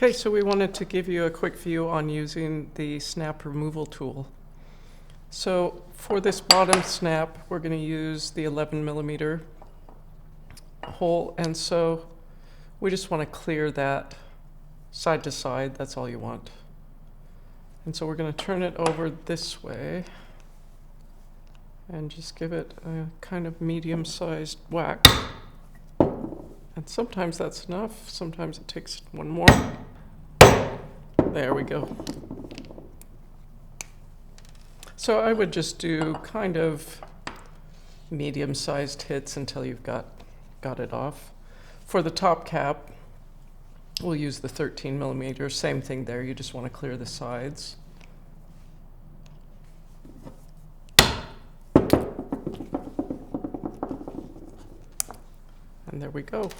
Okay, so we wanted to give you a quick view on using the snap removal tool. So for this bottom snap, we're going to use the 11 millimeter hole, and so we just want to clear that side to side. That's all you want. And so we're going to turn it over this way and just give it a kind of medium-sized whack. And sometimes that's enough, sometimes it takes one more. There we go. So I would just do kind of medium-sized hits until you've got it off. For the top cap, we'll use the 13 millimeter. Same thing there, you just want to clear the sides. And there we go.